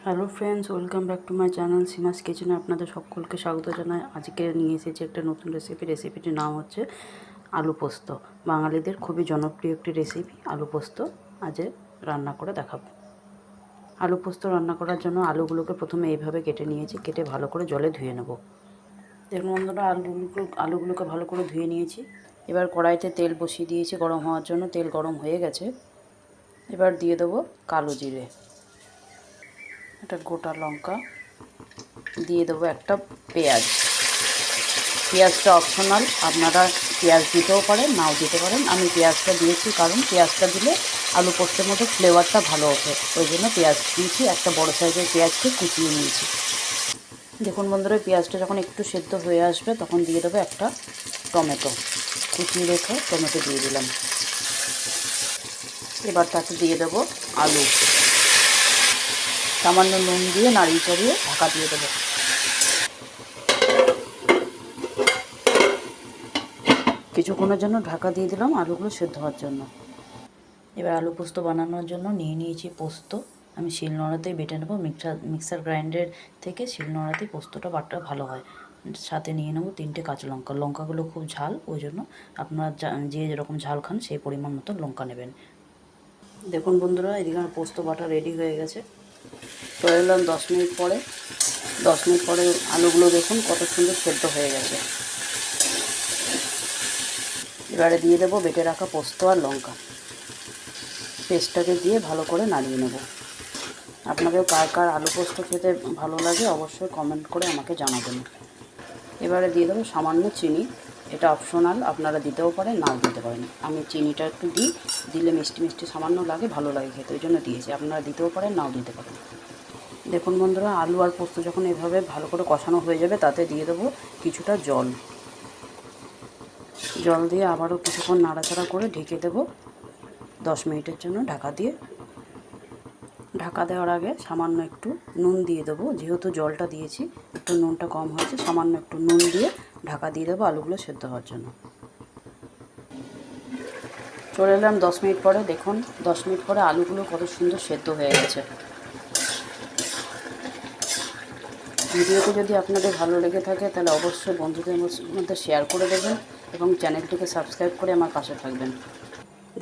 Hello friends, welcome back to my channel Seema's কিচেনে আপনাদের সকলকে স্বাগত জানাই। আজকে নিয়ে এসেছি একটা নতুন রেসিপিটির নাম হচ্ছে আলু পোস্ত। বাঙালিদের খুবই জনপ্রিয় একটি রেসিপি আলু পোস্ত আজ রান্না করে দেখাবো। আলু পোস্ত রান্না করার জন্য আলুগুলোকে প্রথমে এইভাবে কেটে নিয়েছি, কেটে ভালো করে জলে ধুয়ে নেব। দেখুন বন্ধুরা, আলুগুলোকে ভালো করে ধুয়ে নিয়েছি। এবার কড়াইতে তেল বসিয়ে দিয়েছি গরম হওয়ার জন্য। তেল গরম হয়ে গেছে। এবার দিয়ে দেবো কালো জিরে, একটা গোটা লঙ্কা, দিয়ে দেবো একটা পেঁয়াজ। পেঁয়াজটা অপশনাল, আপনারা পেঁয়াজ দিতেও পারেন, নাও দিতে পারেন। আমি পেঁয়াজটা দিয়েছি কারণ পেঁয়াজটা দিলে আলু পোস্তের মধ্যে ফ্লেভারটা ভালো ওঠে, ওই জন্য পেঁয়াজ দিয়েছি। একটা বড় সাইজের পেঁয়াজকে কুচিয়ে নিয়েছি। দেখুন বন্ধুরা, পেঁয়াজটা যখন একটু সেদ্ধ হয়ে আসবে তখন দিয়ে দেবো একটা টমেটো, কুচিয়ে রেখে টমেটো দিয়ে দিলাম। এবার তাতে দিয়ে দেবো আলু, সামান্য নুন দিয়ে নাড়িয়ে চাড়িয়ে ঢাকা দিয়ে দেবো। কিছুক্ষণের জন্য ঢাকা দিয়ে দিলাম আলুগুলো সেদ্ধ হওয়ার জন্য। এবার আলু পোস্ত বানানোর জন্য নিয়ে নিয়েছি পোস্ত। আমি শিলনোড়াতেই বেটে নেবো। মিক্সার গ্রাইন্ডার থেকে শিলনোড়াতেই পোস্তটা বাটা ভালো হয়। সাথে নিয়ে নেবো 3টে কাঁচা লঙ্কা। লঙ্কাগুলো খুব ঝাল, ওই জন্য আপনারা যে যেরকম ঝাল খান সেই পরিমাণ মতো লঙ্কা নেবেন। দেখুন বন্ধুরা, এদিকে আমার পোস্ত বাটা রেডি হয়ে গেছে। চলে এলাম 10 মিনিট পরে। 10 মিনিট পরে আলুগুলো দেখুন কত সুন্দর সেদ্ধ হয়ে গেছে। এবারে দিয়ে দেবো বেটে রাখা পোস্ত আর লঙ্কা পেস্টটাকে দিয়ে ভালো করে নাড়িয়ে নেব। আপনাদের কার কার আলু পোস্ত খেতে ভালো লাগে অবশ্যই কমেন্ট করে আমাকে জানাবেন। এবারে দিয়ে দেবো সামান্য চিনি। এটা অপশনাল, আপনারা দিতেও পারেন, নাও দিতে পারেন। আমি চিনিটা একটু দিলে মিষ্টি মিষ্টি সামান্য লাগে, ভালো লাগে খেতে, ওই জন্য দিয়েছি। আপনারা দিতেও পারেন, নাও দিতে পারেন। দেখুন বন্ধুরা, আলু আর পোস্ত যখন এভাবে ভালো করে কষানো হয়ে যাবে তাতে দিয়ে দেবো কিছুটা জল। জল দিয়ে আবারও কিছুক্ষণ নাড়াচাড়া করে ঢেকে দেবো 10 মিনিটের জন্য ঢাকা দিয়ে। ঢাকা দেওয়ার আগে সামান্য একটু নুন দিয়ে দেবো, যেহেতু জলটা দিয়েছি একটু নুনটা কম হয়েছে, সামান্য একটু নুন দিয়ে ঢাকা দিয়ে দেবো আলুগুলো সেদ্ধ হওয়ার জন্য। চলে এলাম 10 মিনিট পরে। দেখুন 10 মিনিট পরে আলুগুলো কত সুন্দর সেদ্ধ হয়ে গেছে। ভিডিওটি যদি আপনাদের ভালো লেগে থাকে তাহলে অবশ্যই বন্ধুদের মধ্যে শেয়ার করে দেবেন এবং চ্যানেলটিকে সাবস্ক্রাইব করে আমার পাশে থাকবেন।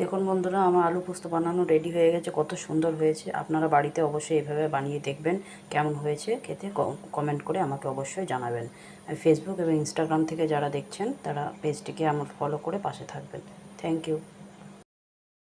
দেখুন বন্ধুরা, আমার আলু পোস্ত বানানো রেডি হয়ে গেছে। কত সুন্দর হয়েছে। আপনারা বাড়িতে অবশ্যই এভাবে বানিয়ে দেখবেন কেমন হয়েছে খেতে। কমেন্ট করে আমাকে অবশ্যই জানাবেন। ফেসবুক এবং ইনস্টাগ্রাম থেকে যারা দেখছেন তারা পেজটিকে আমার ফলো করে পাশে থাকবেন। Thank you.